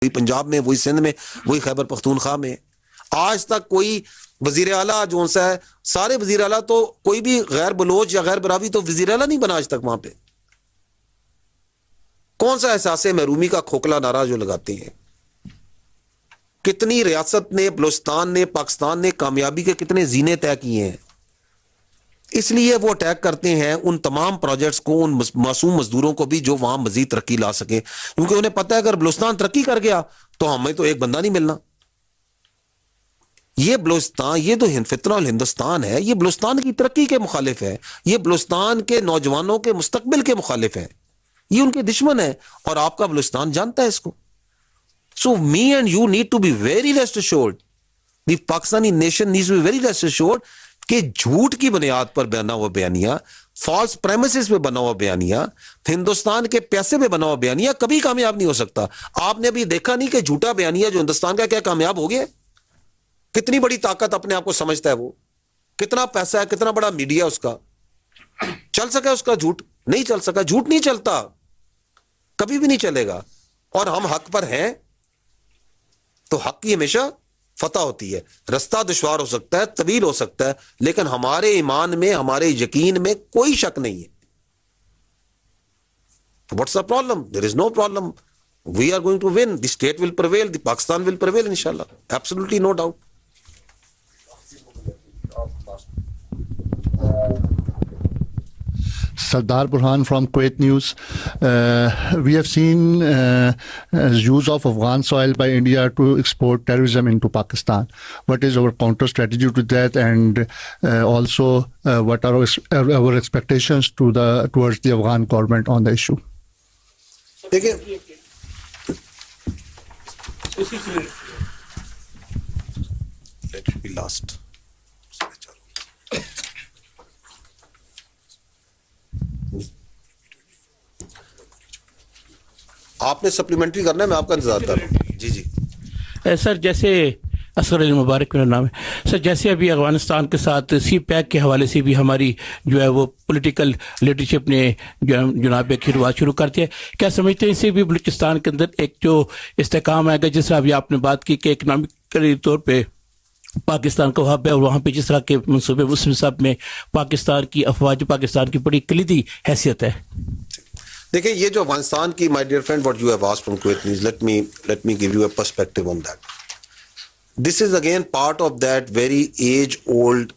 وہی پنجاب میں, وہی سندھ میں, وہی خیبر پختونخوا میں. آج تک کوئی وزیر اعلیٰ جو سا ہے, سارے وزیر اعلیٰ تو کوئی بھی غیر بلوچ یا غیر براوی تو وزیر اعلیٰ نہیں بنا آج تک وہاں پہ. کون سا احساس محرومی کا کھوکھلا نعرہ جو لگاتے ہیں. کتنی ریاست نے, بلوچستان نے, پاکستان نے کامیابی کے کتنے زینے طے کیے ہیں. اس لیے وہ اٹیک کرتے ہیں ان تمام پروجیکٹس کو, ان معصوم مزدوروں کو بھی جو وہاں مزید ترقی لا سکے, کیونکہ انہیں پتہ ہے اگر بلوچستان ترقی کر گیا تو ہمیں تو ایک بندہ نہیں ملنا. یہ بلوچستان, یہ تو فتنہ الہندوستان ہے, یہ بلوچستان کی ترقی کے مخالف ہے, یہ بلوچستان کے نوجوانوں کے مستقبل کے مخالف ہے, یہ ان کے دشمن ہے, اور آپ کا بلوچستان جانتا ہے اس کو. So me and you need to be very rest assured, the Pakistani nation needs to be very rest assured کہ جھوٹ کی بنیاد پر بنا ہوا بیانیہ, فالس پریمیسز پہ بنا ہوا بیانیہ, ہندوستان کے پیسے پہ بنا ہوا بیانیہ کبھی کامیاب نہیں ہو سکتا. آپ نے ابھی دیکھا نہیں کہ جھوٹا بیانیہ جو ہندوستان کا کیا کامیاب ہو گیا. کتنی بڑی طاقت اپنے آپ کو سمجھتا ہے وہ, کتنا پیسہ ہے, کتنا بڑا میڈیا اس کا. چل سکا اس کا جھوٹ؟ نہیں چل سکا. جھوٹ نہیں چلتا, کبھی بھی نہیں چلے گا. اور ہم حق پر ہیں تو حق کی ہمیشہ فتح ہوتی ہے. رستہ دشوار ہو سکتا ہے, طویل ہو سکتا ہے, لیکن ہمارے ایمان میں, ہمارے یقین میں کوئی شک نہیں ہے. What's the problem? There is no problem. We are going to win. The state will prevail. The Pakistan will prevail, inshallah. Absolutely no doubt. Sardar Burhan from Kuwait News. We have seen use of Afghan soil by India to export terrorism into Pakistan. What is our counter strategy to that, and also what are our expectations towards the Afghan government on the issue? دیکھیں, let it be last. آپ نے supplementary کرنا ہے, میں آپ کا انتظار کر رہا ہوں. جی جی سر, جیسے اصغر علی مبارک میرا نام ہے سر, جیسے ابھی افغانستان کے ساتھ سی پیک کے حوالے سے بھی ہماری جو ہے وہ پولیٹیکل لیڈرشپ نے جناب ایک شروعات شروع کرتی ہے, کیا سمجھتے ہیں اس سے بھی بلوچستان کے اندر ایک جو استحکام آئے گا؟ جس طرح ابھی آپ نے بات کی کہ اکنامکلی طور پہ پاکستان کا ہب ہے, اور وہاں پہ جس طرح کے منصوبے مسلم صاحب میں پاکستان کی افواج پاکستان کی بڑی کلیدی حیثیت ہے. دیکھیں, یہ جو افغانستان کی, my dear friend, what you have asked from Kuwait News, let me give you a perspective on that. This is again part of that very age-old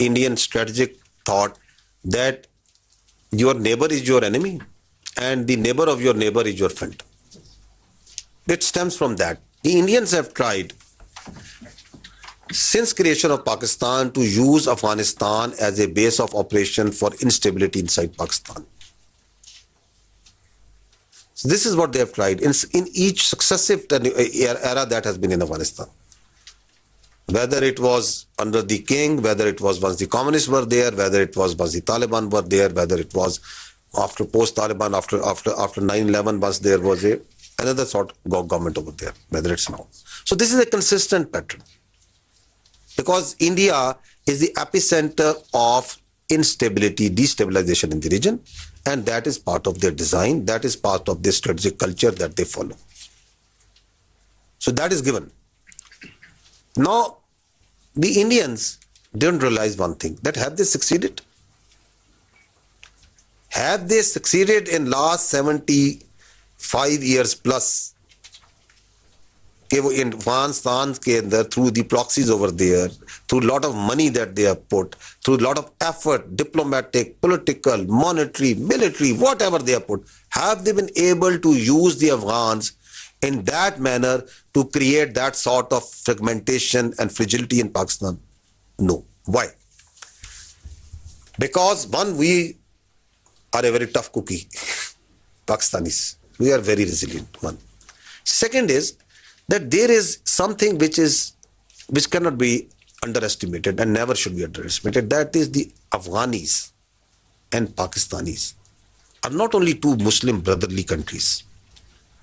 Indian strategic thought that your neighbor is your enemy and the neighbor of your neighbor is your friend. It stems from that. The Indians have tried since creation of Pakistan to use Afghanistan as a base of operation for instability inside Pakistan. So this is what they have tried in each successive era that has been in Afghanistan. Whether it was under the king, whether it was once the communists were there, whether it was once the Taliban were there, whether it was after post-Taliban, after 9/11, once there was another sort of government over there, whether it's now. So this is a consistent pattern. Because India is the epicenter of instability, destabilization in the region, and that is part of their design, that is part of their strategic culture that they follow. So that is given. Now, the Indians didn't realize one thing, that have they succeeded? Have they succeeded in last 75 years plus? کہ وہ افغانستان کے اندر through the proxies over there, through lot of money that they have put, through lot of effort, diplomatic, political, monetary, military, whatever they have put, have they been able to use the Afghans in that manner to create that sort of fragmentation and fragility in Pakistan? No. Why? Because one, we are a very tough cookie. Pakistanis, we are very resilient. One. Second is that there is something which cannot be underestimated and never should be underestimated. That is the Afghanis and Pakistanis are not only two Muslim brotherly countries.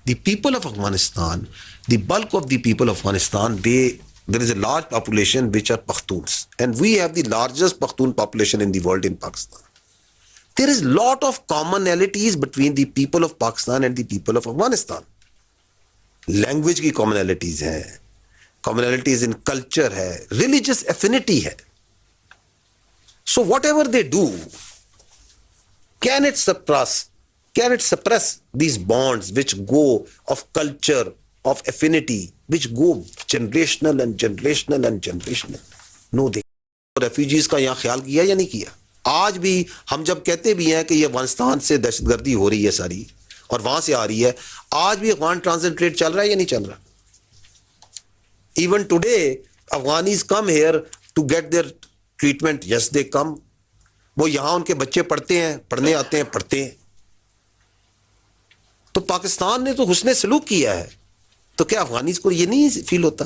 The people of Afghanistan, the bulk of the people of Afghanistan, there is a large population which are Pakhtuns, and we have the largest Pakhtun population in the world in Pakistan. There is lot of commonalities between the people of Pakistan and the people of Afghanistan. Language کی commonalities ہیں, commonalities ان culture ہے, religious ایفینٹی ہے. So what ever they do, can it suppress these bonds which go of culture, of affinity, which go generational and generational and generational? No, they refugees کا یہاں خیال کیا یا نہیں کیا؟ آج بھی ہم جب کہتے بھی ہیں کہ یہ افغانستان سے دہشت گردی ہو رہی ہے ساری اور وہاں سے آ رہی ہے, آج بھی افغان ٹرانزٹ ٹریڈ چل رہا ہے یا نہیں چل رہا؟ Even today Afghanis come here to get their treatment. Yes they come, وہ یہاں ان کے بچے پڑھتے ہیں, پڑھنے آتے ہیں, پڑھتے ہیں. تو پاکستان نے تو حسن سلوک کیا ہے, تو کیا افغانیز کو یہ نہیں فیل ہوتا؟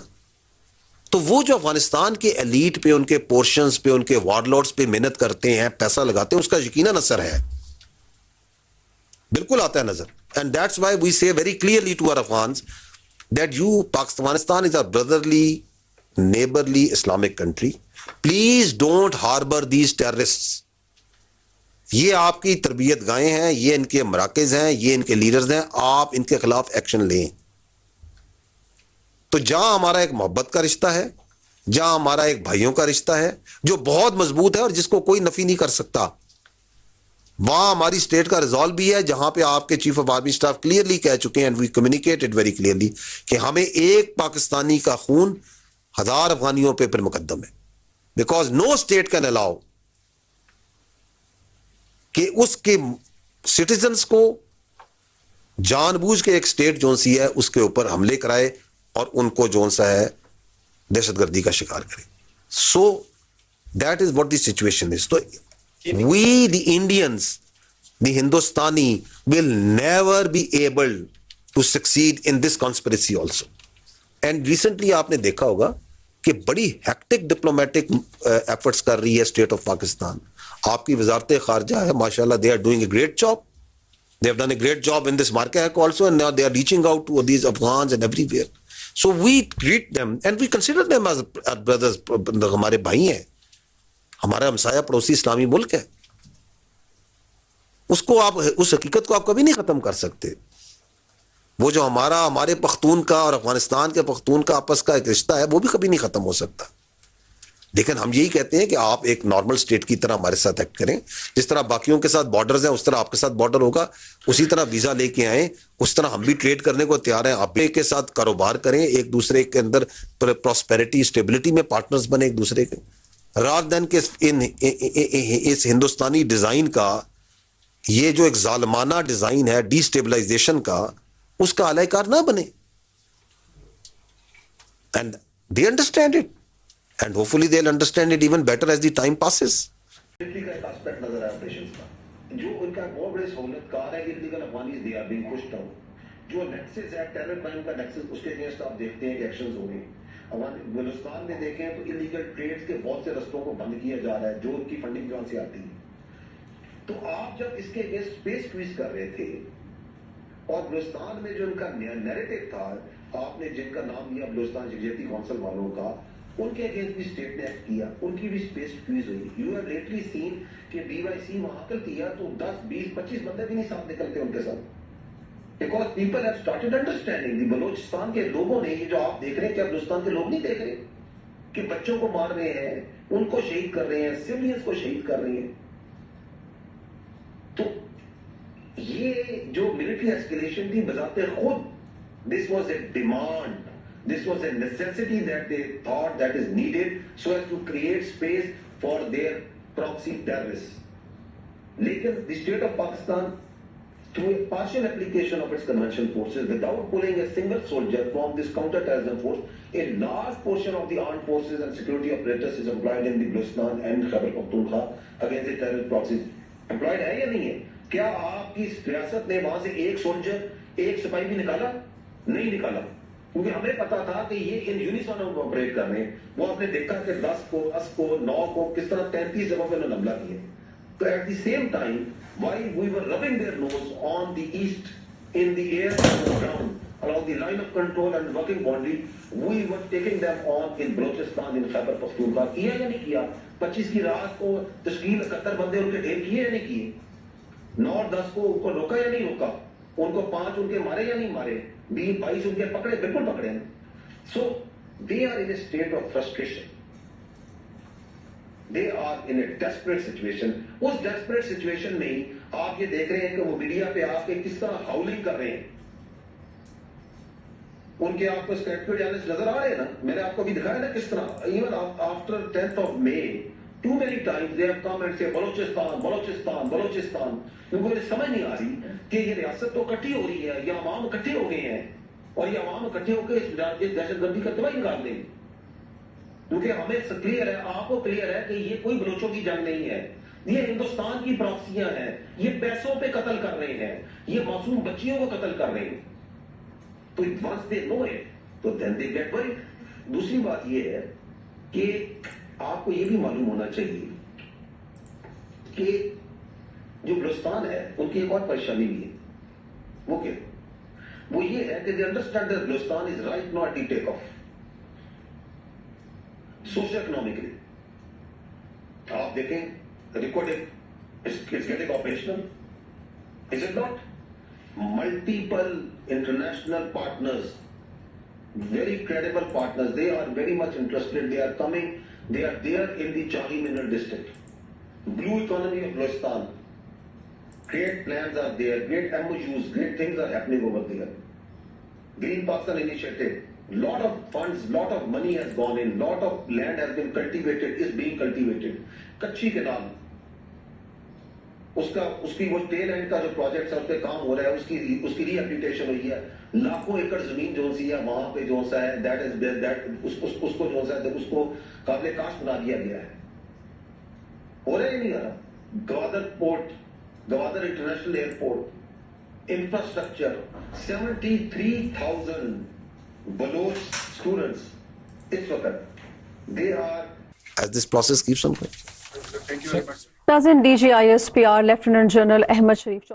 تو وہ جو افغانستان کے ایلیٹ پہ, ان کے پورشنز پہ, ان کے وار لارڈز پہ محنت کرتے ہیں, پیسہ لگاتے ہیں, اس کا یقیناً اثر ہے, بالکل آتا ہے نظر. And that's why we say very clearly to our Afghans that you, Pakistan is a brotherly neighbourly Islamic country, please don't harbour these terrorists. یہ آپ کی تربیت گاہیں ہیں, یہ ان کے مراکز ہیں, یہ ان کے لیڈرز ہیں, آپ ان کے خلاف ایکشن لیں. تو جہاں ہمارا ایک محبت کا رشتہ ہے, جہاں ہمارا ایک بھائیوں کا رشتہ ہے جو بہت مضبوط ہے اور جس کو کوئی نفی نہیں کر سکتا, وہاں ہماری اسٹیٹ کا ریزالو بھی ہے, جہاں پہ آپ کے chief of army staff clearly کہہ چکے ہیں, and we communicated very clearly, کہ ہمیں ایک پاکستانی کا خون 1000 افغانیوں پہ پھر مقدم ہے. Because no state can allow کہ اس کے سٹیزنز کو جان بوجھ کے ایک اسٹیٹ جون سی ہے اس کے اوپر حملے کرائے اور ان کو جون سا ہے دہشت گردی کا شکار کرے. So that is what the situation is. تو we the Indians, the Hindustani will never be able to succeed in this conspiracy also. And recently آپ نے دیکھا ہوگا کہ بڑی ہیکٹک ڈپلومیٹک ایفرٹس کر رہی ہے اسٹیٹ آف پاکستان. آپ کی وزارت خارجہ ہے, ماشاء اللہ, they are doing a great job. They have done a great job in this Marquette also, and now they are reaching out to these Afghans and everywhere. So we treat them and we consider them as brothers. ہمارے بھائی ہیں, ہمارا ہمسایہ پڑوسی اسلامی ملک ہے. اس کو آپ, اس حقیقت کو آپ کبھی نہیں ختم کر سکتے. وہ جو ہمارے پختون کا اور افغانستان کے پختون کا آپس کا ایک رشتہ ہے, وہ بھی کبھی نہیں ختم ہو سکتا. لیکن ہم یہی کہتے ہیں کہ آپ ایک نارمل اسٹیٹ کی طرح ہمارے ساتھ ایکٹ کریں. جس طرح باقیوں کے ساتھ بارڈرز ہیں اس طرح آپ کے ساتھ بارڈر ہوگا, اسی طرح ویزا لے کے آئیں, اس طرح ہم بھی ٹریڈ کرنے کو تیار ہیں. آپ کے ساتھ کاروبار کریں, ایک دوسرے کے اندر پراسپیرٹی اسٹیبلٹی میں پارٹنرز بنے ایک دوسرے کے, رادر دین کہ اس ہندوستانی ڈیزائن کا یہ جو ایک ظالمانہ ڈیزائن ہے ڈی اسٹیبلائزیشن کا, اس کا اعلی کار نہ بنے. And they understand it. And hopefully they'll understand it even better as the time passes. Military کا ایک اسپیکٹ نظر آیا آپریشنز کا, جو ان کا بہت بڑی سہولت کار ہے کہ illegal Afghanis they are being pushed out. جو نیکسس ہے ٹیرر کرائم کا نیکسس, اس کے اگینسٹ آپ دیکھتے ہیں کہ ایکشنز ہو رہے ہیں. بلوچستان میں دیکھیں تو انلیگل ٹریڈز کے بہت سے رستوں کو بند کیا جا رہا ہے جو ان کی فنڈنگ جہاں سے آتی ہے. تو آپ جب اس کے اگینسٹ اسپیس کوئز کر رہے تھے, اور بلوچستان میں جو ان کا نیریٹو تھا, آپ نے جن کا نام لیا بلوچستان یکجہتی کونسل والوں کا, ان کے اگینسٹ بھی اسٹیٹ نے ایکٹ کیا, ان کی بھی اسپیس کوئز ہوئی. یو ہیو لیٹلی سین کہ بی وائی سی وہاں کل کیا تو 10, 20, 25 بندے بھی نہیں ساتھ نکلتے ان کے ساتھ. Because people have started understanding. The Balochistan کے لوگوں نے, یہ جو آپ دیکھ رہے ہیں, کیا بلوچستان کے لوگ نہیں دیکھ رہے کہ بچوں کو مار رہے ہیں, ان کو شہید کر رہے ہیں, سویلینز کو شہید کر رہے ہیں. تو یہ جو ملٹری ایسکیلیشن تھی بذات خود, this was a demand. This was a necessity that they thought that is needed so as to create space for their proxy terrorists. Lekin the state of Pakistan, through a partial application of its conventional forces, without pulling a single soldier from this counter-terrorism force, a large portion of the armed forces and security apparatus is employed in the Balochistan and Khyber Pakhtunkhwa against the terrorist proxies. Employed ہے یا نہیں ہے؟ کیا آپ کی ریاست نے وہاں سے ایک سولجر, ایک سپاہی بھی نکالا؟ نہیں نکالا. کیونکہ ہمیں پتا تھا کہ یہ ان یونیسون آپریٹ کر رہے ہیں. وہ آپ نے دیکھا کہ 10 کو, 10 کو, 9 کو کس طرح 33 جگہوں پہ انہوں نے حملہ کیا. تو at the same time while we were rubbing their nose on the east, in the air and on the ground, along the line of control and working boundary, we were taking them on in Balochistan, in Khyber Pakhtunkhwa. کیا یا نہیں کیا؟ 25 کی رات کو تشکیل 71 بندے ان کے ڈھیر کیے یا نہیں کیے؟ 9 اور 10 کو ان کو روکا یا نہیں روکا؟ ان کو 5 ان کے مارے یا نہیں مارے, 20-22 ان کے پکڑے, بالکل پکڑے ہیں. So they are in a state of frustration, they are in a desperate situation. اس ڈیسپریٹ سچویشن میں ہی آپ یہ دیکھ رہے ہیں کہ وہ میڈیا پہ آپ کے کس طرح ہاؤلنگ کر رہے ہیں. ان کے آپ کو اسکریپٹڈ چینلز نظر آ رہے ہیں نا, میں نے آپ کو بھی دکھایا نا کس طرح. Even after 10th of May, too many times they have come and say Balochistan Balochistan Balochistan. ان کو یہ سمجھ نہیں آ رہی کہ یہ ریاست تو اکٹھی ہو رہی ہے, یہ عوام اکٹھے ہو گئے ہیں, اور یہ عوام اکٹھے ہو کے اس دہشت گردی کا تباہی نکال دیں گے. کیونکہ ہمیں کلیئر ہے, آپ کو کلیئر ہے کہ یہ کوئی بلوچوں کی جنگ نہیں ہے, یہ ہندوستان کی پراکسیاں ہیں, یہ پیسوں پہ قتل کر رہے ہیں, یہ معصوم بچیوں کو قتل کر رہے ہیں. تو once they know it, تو then they get worried. دوسری بات یہ ہے کہ آپ کو یہ بھی معلوم ہونا چاہیے کہ جو بلوچستان ہے ان کی ایک اور پریشانی بھی ہے. وہ کیا؟ وہ یہ ہے کہ they understand that Balochistan is right now at the take off. Socio-economically. آپ دیکھیں recording, it's getting operational. Is it not? Multiple international partners, very credible partners, they are very much interested. They are coming, they are there in the Chahi Mineral District. Blue economy of Balochistan. Great plans are there, great MOUs, great things are happening over there. Green Pakistan Initiative, lot of funds, lot of money has gone in, lot of land has been cultivated, is being cultivated. Kachhi Canal, اس کی وہ tell and کا جو project اس پہ کام ہو رہا ہے, اس کی ری ایپلیٹیشن ہوئی ہے. لاکھوں ایکڑ زمین جو سی ہے وہاں پہ جو سا ہے اس کو جو سا ہے اس کو قابل کاشت بنا دیا گیا ہے. ہو رہا ہے نہیں ہو رہا. Gwadar port, Gwadar international airport, infrastructure, 73,000 Baloch students اس وقت they are. As this process keeps on going. Thank you very much. Doesn't DGISPR Lieutenant General Ahmed Sharif